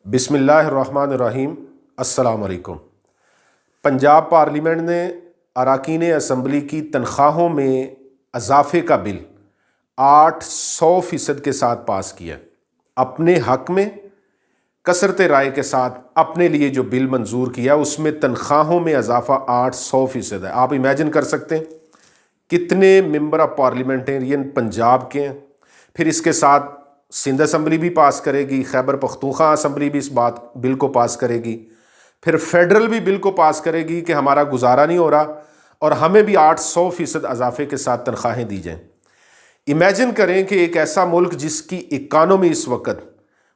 بسم اللہ الرحمن الرحیم۔ السلام علیکم۔ پنجاب پارلیمنٹ نے اراکین اسمبلی کی تنخواہوں میں اضافے کا بل 800% کے ساتھ پاس کیا۔ اپنے حق میں کثرت رائے کے ساتھ اپنے لیے جو بل منظور کیا اس میں تنخواہوں میں اضافہ 800% ہے۔ آپ امیجن کر سکتے ہیں کتنے ممبر آف پارلیمنٹیرین پنجاب کے ہیں۔ پھر اس کے ساتھ سندھ اسمبلی بھی پاس کرے گی، خیبر پختونخوا اسمبلی بھی اس بل کو پاس کرے گی، پھر فیڈرل بھی بل کو پاس کرے گی کہ ہمارا گزارا نہیں ہو رہا اور ہمیں بھی 800% اضافے کے ساتھ تنخواہیں دی جائیں۔ امیجن کریں کہ ایک ایسا ملک جس کی اکانومی اس وقت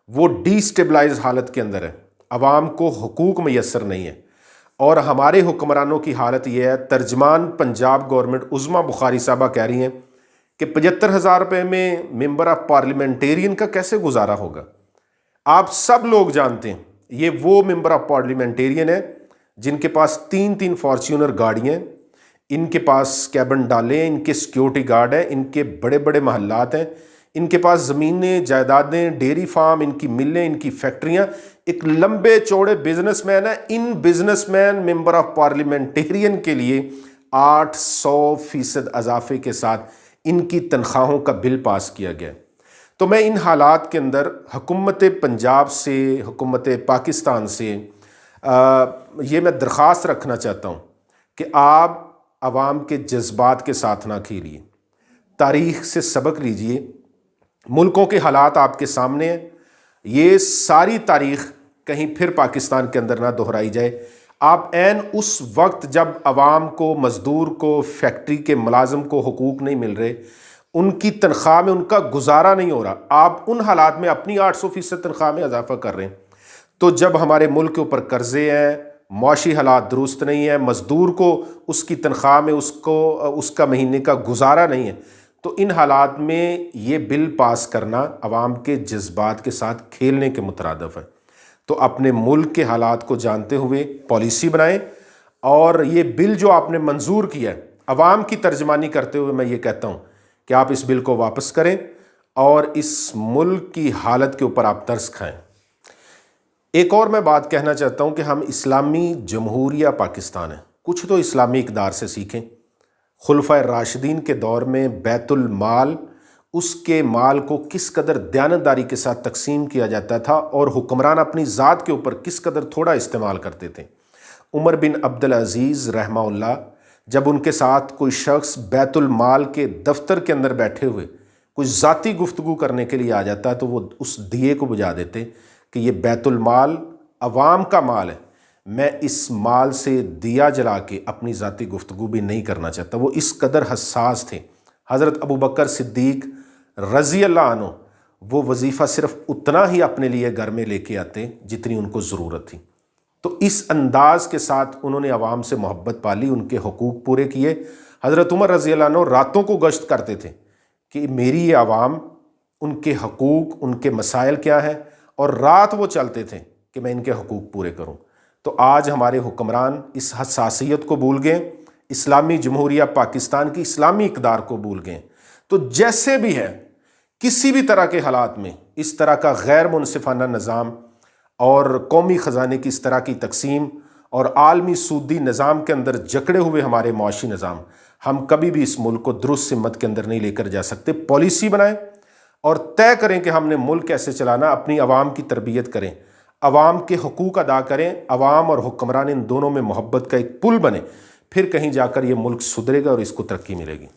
وہ ڈی اسٹیبلائز حالت کے اندر ہے، عوام کو حقوق میسر نہیں ہے، اور ہمارے حکمرانوں کی حالت یہ ہے۔ ترجمان پنجاب گورنمنٹ عظمیٰ بخاری صاحبہ کہہ رہی ہیں کہ 75,000 روپے میں ممبر آف پارلیمنٹیرین کا کیسے گزارا ہوگا۔ آپ سب لوگ جانتے ہیں یہ وہ ممبر آف پارلیمنٹیرین ہیں جن کے پاس 3 فارچونر گاڑیاں ہیں، ان کے پاس کیبن ڈالے ہیں، ان کے سیکیورٹی گارڈ ہیں، ان کے بڑے بڑے محلات ہیں، ان کے پاس زمینیں، جائیدادیں، ڈیری فارم، ان کی ملیں، ان کی فیکٹریاں، ایک لمبے چوڑے بزنس مین ہیں۔ ان business man member of parliamentarian کے لیے 800% اضافے کے ساتھ ان کی تنخواہوں کا بل پاس کیا گیا۔ تو میں ان حالات کے اندر حکومت پنجاب سے، حکومت پاکستان سے یہ میں درخواست رکھنا چاہتا ہوں کہ آپ عوام کے جذبات کے ساتھ نہ کھیلیے، تاریخ سے سبق لیجئے۔ ملکوں کے حالات آپ کے سامنے ہیں، یہ ساری تاریخ کہیں پھر پاکستان کے اندر نہ دہرائی جائے۔ آپ عین اس وقت جب عوام کو، مزدور کو، فیکٹری کے ملازم کو حقوق نہیں مل رہے، ان کی تنخواہ میں ان کا گزارا نہیں ہو رہا، آپ ان حالات میں اپنی 800% تنخواہ میں اضافہ کر رہے ہیں۔ تو جب ہمارے ملک کے اوپر قرضے ہیں، معاشی حالات درست نہیں ہیں، مزدور کو اس کی تنخواہ میں اس کا مہینے کا گزارا نہیں ہے، تو ان حالات میں یہ بل پاس کرنا عوام کے جذبات کے ساتھ کھیلنے کے مترادف ہے۔ تو اپنے ملک کے حالات کو جانتے ہوئے پالیسی بنائیں، اور یہ بل جو آپ نے منظور کیا ہے، عوام کی ترجمانی کرتے ہوئے میں یہ کہتا ہوں کہ آپ اس بل کو واپس کریں اور اس ملک کی حالت کے اوپر آپ ترس کھائیں۔ ایک اور میں بات کہنا چاہتا ہوں کہ ہم اسلامی جمہوریہ پاکستان ہیں، کچھ تو اسلامی اقدار سے سیکھیں۔ خلفائے راشدین کے دور میں بیت المال، اس کے مال کو کس قدر دیانتداری کے ساتھ تقسیم کیا جاتا تھا اور حکمران اپنی ذات کے اوپر کس قدر تھوڑا استعمال کرتے تھے۔ عمر بن عبدالعزیز رحمہ اللہ جب ان کے ساتھ کوئی شخص بیت المال کے دفتر کے اندر بیٹھے ہوئے کوئی ذاتی گفتگو کرنے کے لیے آ جاتا ہے تو وہ اس دیے کو بجا دیتے کہ یہ بیت المال عوام کا مال ہے، میں اس مال سے دیا جلا کے اپنی ذاتی گفتگو بھی نہیں کرنا چاہتا۔ وہ اس قدر حساس تھے۔ حضرت ابوبکر صدیق رضی اللہ عنہ وہ وظیفہ صرف اتنا ہی اپنے لیے گھر میں لے کے آتے جتنی ان کو ضرورت تھی۔ تو اس انداز کے ساتھ انہوں نے عوام سے محبت پالی، ان کے حقوق پورے کیے۔ حضرت عمر رضی اللہ عنہ راتوں کو گشت کرتے تھے کہ میری یہ عوام، ان کے حقوق، ان کے مسائل کیا ہیں، اور رات وہ چلتے تھے کہ میں ان کے حقوق پورے کروں۔ تو آج ہمارے حکمران اس حساسیت کو بھول گئے، اسلامی جمہوریہ پاکستان کی اسلامی اقدار کو بھول گئے۔ تو جیسے بھی ہے، کسی بھی طرح کے حالات میں اس طرح کا غیر منصفانہ نظام اور قومی خزانے کی اس طرح کی تقسیم اور عالمی سودی نظام کے اندر جکڑے ہوئے ہمارے معاشی نظام، ہم کبھی بھی اس ملک کو درست سمت کے اندر نہیں لے کر جا سکتے۔ پالیسی بنائیں اور طے کریں کہ ہم نے ملک کیسے چلانا، اپنی عوام کی تربیت کریں، عوام کے حقوق ادا کریں، عوام اور حکمران ان دونوں میں محبت کا ایک پل بنے، پھر کہیں جا کر یہ ملک سدھرے گا اور اس کو ترقی ملے گی۔